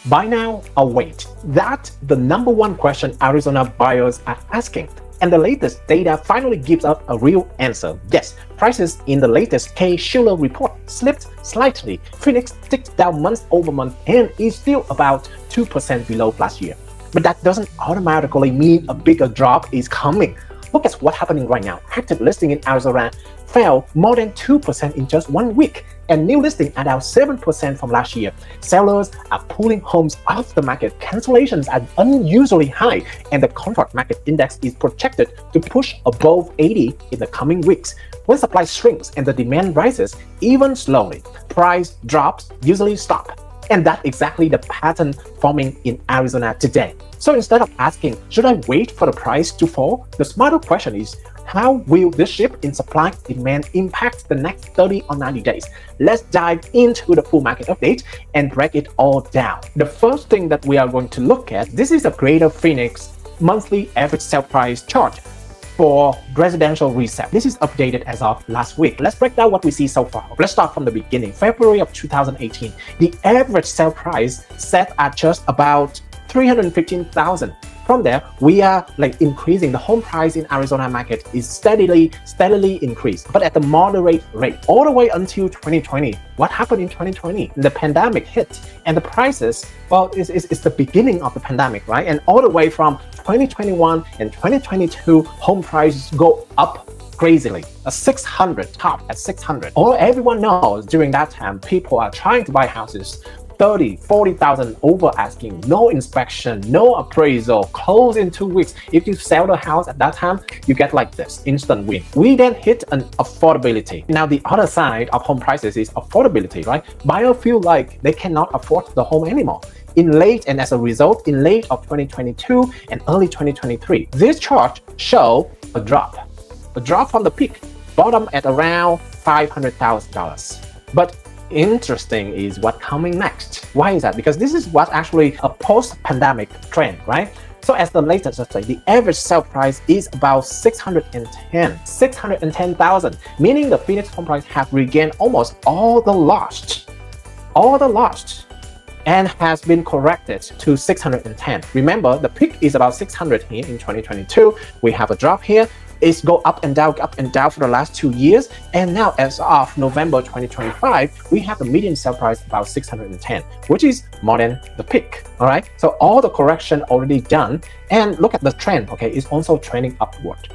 Buy now or wait? That's the number one question Arizona buyers are asking. And the latest data finally gives us a real answer. Yes, prices in the latest Case-Shiller report slipped slightly. Phoenix ticked down month over month and is still about 2% below last year. But that doesn't automatically mean a bigger drop is coming. Look at what's happening right now. Active listing in Arizona fell more than 2% in just 1 week, and new listing are down 7% from last year. Sellers are pulling homes off the market. Cancellations are unusually high, and the contract market index is projected to push above 80 in the coming weeks. When supply shrinks and the demand rises, even slowly, price drops usually stop. And that's exactly the pattern forming in Arizona today. So instead of asking, should I wait for the price to fall? The smarter question is, how will this shift in supply demand impact the next 30 or 90 days? Let's dive into the full market update and break it all down. The first thing that we are going to look at, this is the Greater Phoenix monthly average sale price chart for residential resale. This is updated as of last week. Let's break down what we see so far. Let's start from the beginning. February of 2018, the average sale price set at just about $315,000. From there, we are increasing. The home price in Arizona market is steadily increased, but at a moderate rate all the way until 2020. What happened in 2020? The pandemic hit, and the prices, well, it's the beginning of the pandemic, right? And all the way from 2021 and 2022, home prices go up crazily. A 600 top at 600. Everyone knows during that time, people are trying to buy houses. 30, 40,000 over asking, no inspection, no appraisal, close in 2 weeks. If you sell the house at that time, you get like this, instant win. We then hit an affordability. Now the other side of home prices is affordability, right? Buyers feel like they cannot afford the home anymore. As a result, in late of 2022 and early 2023, this chart show a drop from the peak, bottom at around $500,000. But interesting is what coming next. Why is that? Because this is what actually a post-pandemic trend, right? So as the latest, let's say the average sale price is about 610,000, meaning the Phoenix home price have regained almost all the lost, and has been corrected to 610. Remember, the peak is about 600 here in 2022. We have a drop here. It's go up and down for the last 2 years. And now as of November 2025, we have the median sale price about 610, which is more than the peak. All right. So all the correction already done. And look at the trend. Okay. It's also trending upward.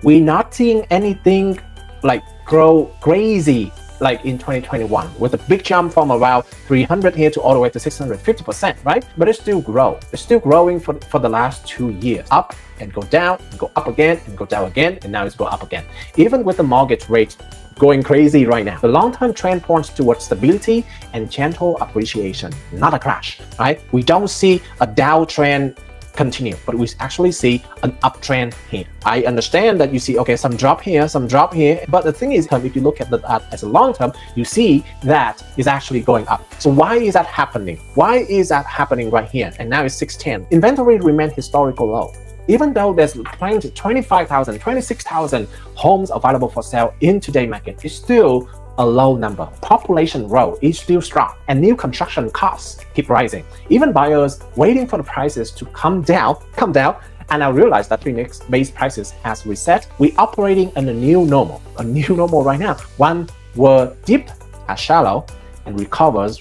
We're not seeing anything like grow crazy like in 2021 with a big jump from around 300 here to all the way to 650%, right? But it's still grow. It's still growing for the last 2 years. Up and go down, and go up again, and go down again, and now it's go up again. Even with the mortgage rate going crazy right now, the long-term trend points towards stability and gentle appreciation, not a crash, right? We don't see a downtrend continue, but we actually see an uptrend here. I understand that you see, okay, some drop here, but the thing is, if you look at that as a long term, you see that is actually going up. So why is that happening? Why is that happening right here? And now it's 610. Inventory remain historical low. Even though there's 25,000, 26,000 homes available for sale in today's market, it's still a low number. Population growth is still strong, and new construction costs keep rising. Even buyers waiting for the prices to come down, and I realize that Phoenix base prices has reset. We're operating in a new normal right now. One where dip are shallow and recoveries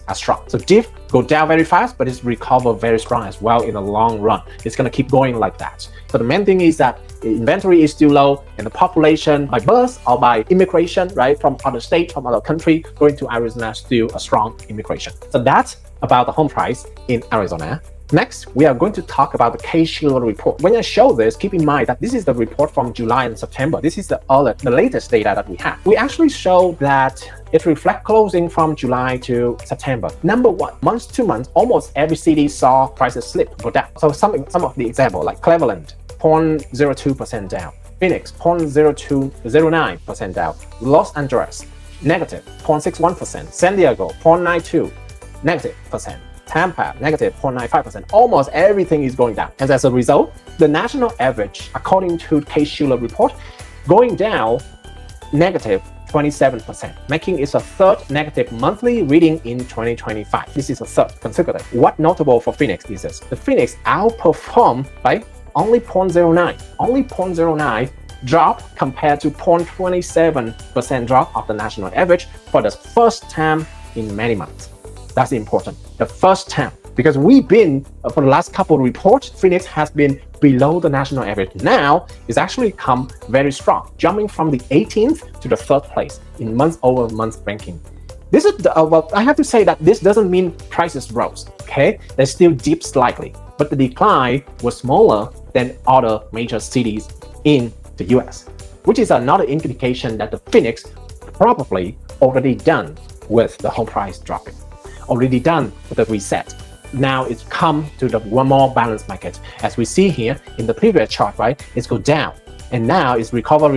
are strong. So dip go down very fast, but it's recover very strong as well in the long run. It's gonna keep going like that. So the main thing is that the inventory is still low, and the population by birth or by immigration, right, from other states, from other country, going to Arizona, still a strong immigration. So that's about the home price in Arizona. Next, we are going to talk about the Case-Shiller report. When I show this, keep in mind that this is the report from July and September. This is the latest data that we have. We actually show that it reflects closing from July to September. Number one, month to month, almost every city saw prices slip, go down. So some of the example, like Cleveland, 0.02% down. Phoenix, 0.09% down. Los Angeles, negative 0.61%. San Diego, 0.92, negative percent. Tampa, negative 0.95%. Almost everything is going down. And as a result, the national average, according to Case-Shiller report, going down negative 27%, making it a third negative monthly reading in 2025. This is a third consecutive. What notable for Phoenix is this: the Phoenix outperformed by only 0.09, only 0.09 drop compared to 0.27% drop of the national average for the first time in many months. That's important. The first time, because we've been for the last couple of reports, Phoenix has been below the national average. Now it's actually come very strong, jumping from the 18th to the 3rd place in month-over-month ranking. This is well, I have to say that this doesn't mean prices rose. Okay, they still dipped slightly, but the decline was smaller than other major cities in the US, which is another indication that the Phoenix probably already done with the home price dropping, already done with the reset. Now it's come to the one more balanced market. As we see here in the previous chart, right? It's go down and now it's recover.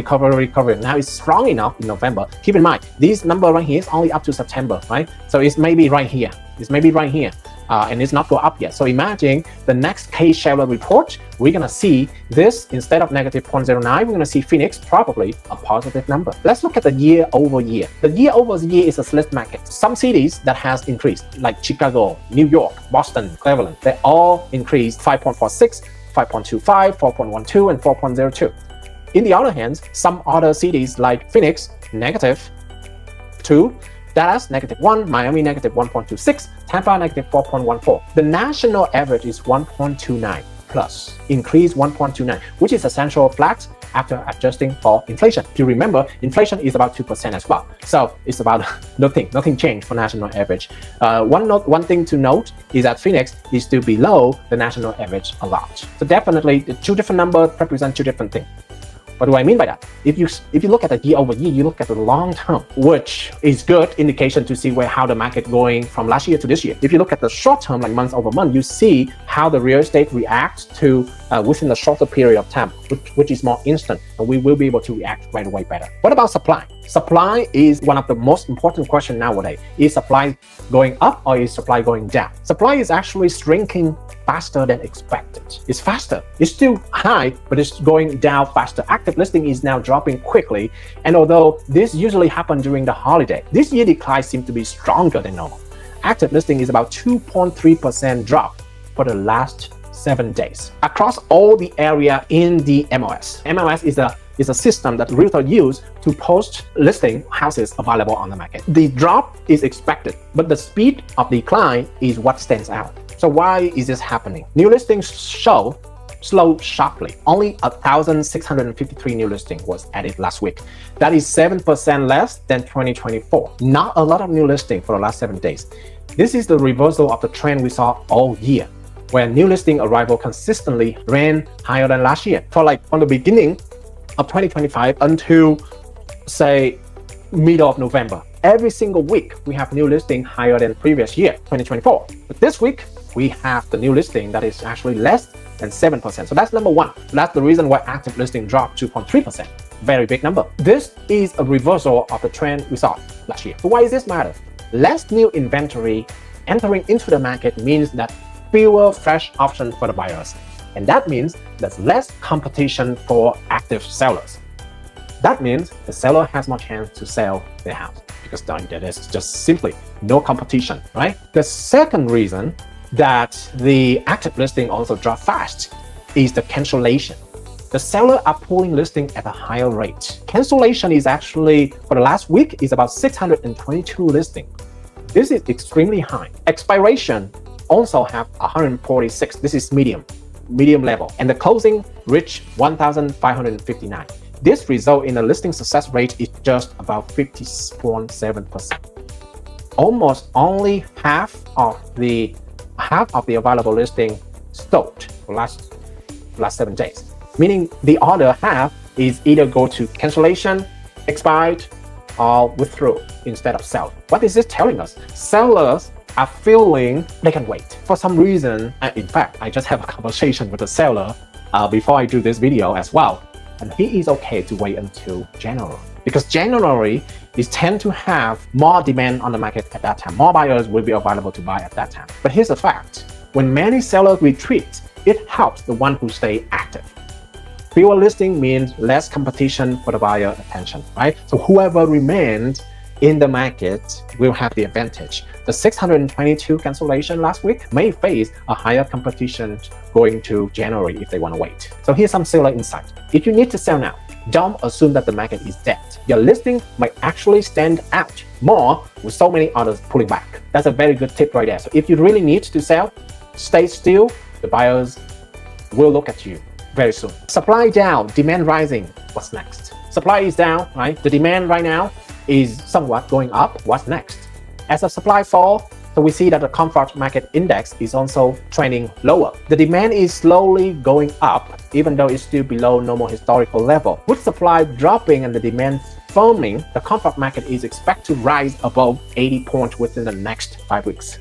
Now it's strong enough in November. Keep in mind, this number right here is only up to September, right? So it's maybe right here. And it's not go up yet. So imagine the next Chandler report, we're gonna see this instead of negative 0.09, we're gonna see Phoenix probably a positive number. Let's look at the year over year. The year over year is a split market. Some cities that has increased, like Chicago, New York, Boston, Cleveland, they all increased 5.46, 5.25, 4.12, and 4.02. In the other hand, some other cities like Phoenix, negative 2, Dallas, -1, Miami, -1.26, Tampa, -4.14. The national average is 1.29 plus, increase 1.29, which is essentially flat after adjusting for inflation. If you remember, inflation is about 2% as well. So it's about nothing changed for national average. One thing to note is that Phoenix is still below the national average a lot. So definitely the two different numbers represent two different things. What do I mean by that? If you look at the year over year, you look at the long term, which is good indication to see how the market going from last year to this year. If you look at the short term, like month over month, you see how the real estate reacts to within a shorter period of time, which is more instant, and we will be able to react right away better. What about supply? Supply is one of the most important questions nowadays. Is supply going up or is supply going down? Supply is actually shrinking faster than expected. It's faster. It's still high, but it's going down faster. Active listing is now dropping quickly, and although this usually happens during the holiday, this year decline seems to be stronger than normal. Active listing is about 2.3% drop for the last 7 days across all the area in the MLS. MLS is a system that realtors use to post listing houses available on the market. The drop is expected, but the speed of decline is what stands out. So why is this happening? New listings slowed sharply. Only 1,653 new listings was added last week. That is 7% less than 2024. Not a lot of new listings for the last 7 days. This is the reversal of the trend we saw all year, where new listing arrival consistently ran higher than last year. For like from the beginning of 2025 until say middle of November, every single week we have new listing higher than previous year, 2024. But this week we have the new listing that is actually less than 7%. So that's number one. That's the reason why active listing dropped 2.3%. Very big number. This is a reversal of the trend we saw last year. So why does this matter? Less new inventory entering into the market means that fewer fresh options for the buyers. And that means there's less competition for active sellers. That means the seller has more chance to sell their house because there is just simply no competition, right? The second reason that the active listing also dropped fast is the cancellation. The seller are pulling listing at a higher rate. Cancellation is actually, for the last week, is about 622 listing. This is extremely high. Expiration also have 146. This is medium level. And the closing reached 1,559. This result in a listing success rate is just about 50.7%. Almost only half of the available listing sold for last 7 days. Meaning the other half is either go to cancellation, expired, or withdrew instead of sell. What is this telling us? Sellers are feeling they can wait. For some reason, in fact, I just have a conversation with a seller before I do this video as well. And he is okay to wait until January. Because January is tend to have more demand on the market at that time. More buyers will be available to buy at that time. But here's the fact. When many sellers retreat, it helps the one who stay active. Fewer listing means less competition for the buyer attention, right? So whoever remains in the market will have the advantage. The 622 cancellation last week may face a higher competition going to January if they want to wait. So here's some seller insight. If you need to sell now, don't assume that the market is dead. Your listing might actually stand out more with so many others pulling back. That's a very good tip right there. So if you really need to sell, stay still. The buyers will look at you very soon. Supply down, demand rising. What's next? Supply is down, right? The demand right now is somewhat going up. What's next? As the supply falls, so we see that the comfort market index is also trending lower. The demand is slowly going up, even though it's still below normal historical level. With supply dropping and the demand firming, the comfort market is expected to rise above 80 points within the next 5 weeks.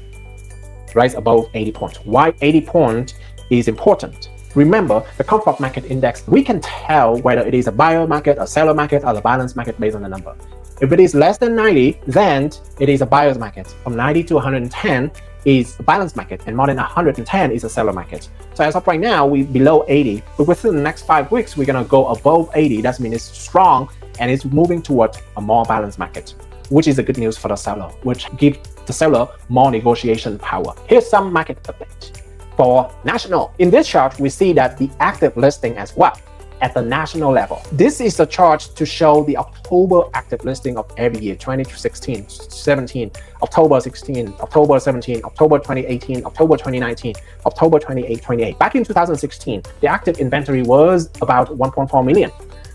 Rise above 80 points. Why 80 points is important? Remember, the comfort market index, we can tell whether it is a buyer market, a seller market, or a balance market based on the number. If it is less than 90, then it is a buyer's market. From 90 to 110 is a balance market, and more than 110 is a seller market. So as of right now, we're below 80, but within the next 5 weeks, we're gonna go above 80. That means it's strong and it's moving toward a more balanced market, which is a good news for the seller, which gives the seller more negotiation power. Here's some market update. For national, in this chart, we see that the active listing as well at the national level. This is a chart to show the October active listing of every year, 2016, 17, October 16, October 17, October 2018, October 2019, October 28. Back in 2016, the active inventory was about 1.4 million.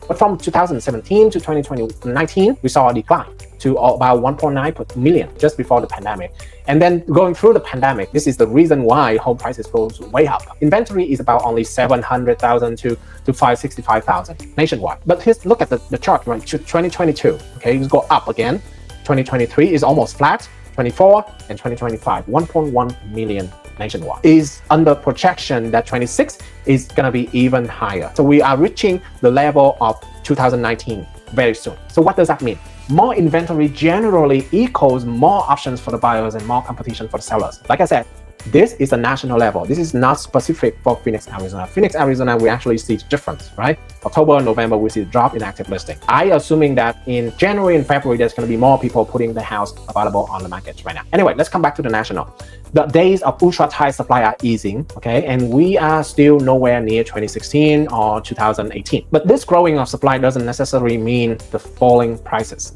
But from 2017 to 2019, we saw a decline to about 1.9 million just before the pandemic. And then going through the pandemic, this is the reason why home prices goes way up. Inventory is about only 700,000 to 565,000 nationwide. But here's look at the chart, right? 2022, okay, it's go up again. 2023 is almost flat. 24 and 2025, 1.1 million nationwide. Is under projection that 26 is gonna be even higher. So we are reaching the level of 2019 very soon. So what does that mean? More inventory generally equals more options for the buyers and more competition for the sellers. Like I said, this is a national level. This is not specific for Phoenix, Arizona. Phoenix, Arizona, we actually see difference, right? October and November, we see a drop in active listing. I assuming that in January and February, there's going to be more people putting the house available on the market right now. Anyway, let's come back to the national. The days of ultra tight supply are easing, okay? And we are still nowhere near 2016 or 2018. But this growing of supply doesn't necessarily mean the falling prices.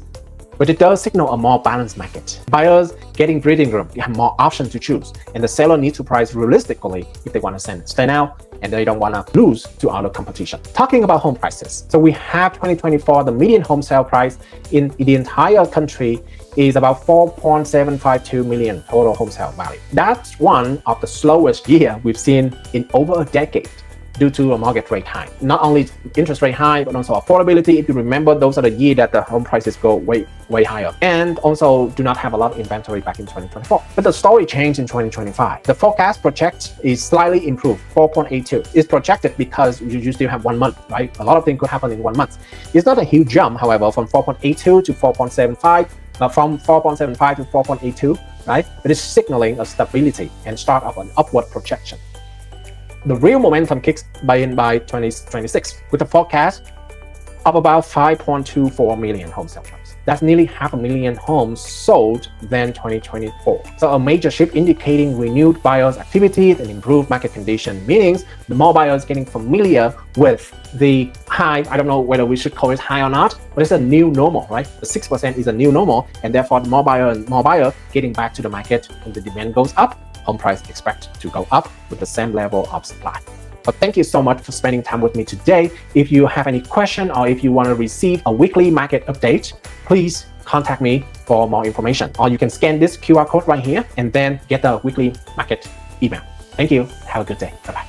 But it does signal a more balanced market. Buyers getting breathing room, you have more options to choose, and the seller needs to price realistically if they want to stay now and they don't want to lose to other competition. Talking about home prices, so we have 2024, the median home sale price in the entire country is about 4.752 million total home sale value. That's one of the slowest year we've seen in over a decade, due to a mortgage rate high. Not only interest rate high, but also affordability. If you remember, those are the year that the home prices go way higher. And also do not have a lot of inventory back in 2024. But the story changed in 2025. The forecast project is slightly improved, 4.82. It's projected because you still have 1 month, right? A lot of things could happen in 1 month. It's not a huge jump, however, from 4.82 to 4.75, from 4.75 to 4.82, right? But it's signaling a stability and start of an upward projection. The real momentum kicks in by 2026 with a forecast of about 5.24 million home sales. That's nearly 500,000 homes sold than 2024. So a major shift indicating renewed buyers activities and improved market condition, meaning the more buyers getting familiar with the high, I don't know whether we should call it high or not, but it's a new normal, right? The 6% is a new normal, and therefore the more buyer getting back to the market when the demand goes up, home price expect to go up with the same level of supply. So thank you so much for spending time with me today. If you have any question or if you want to receive a weekly market update, please contact me for more information. Or you can scan this QR code right here and then get the weekly market email. Thank you. Have a good day. Bye-bye.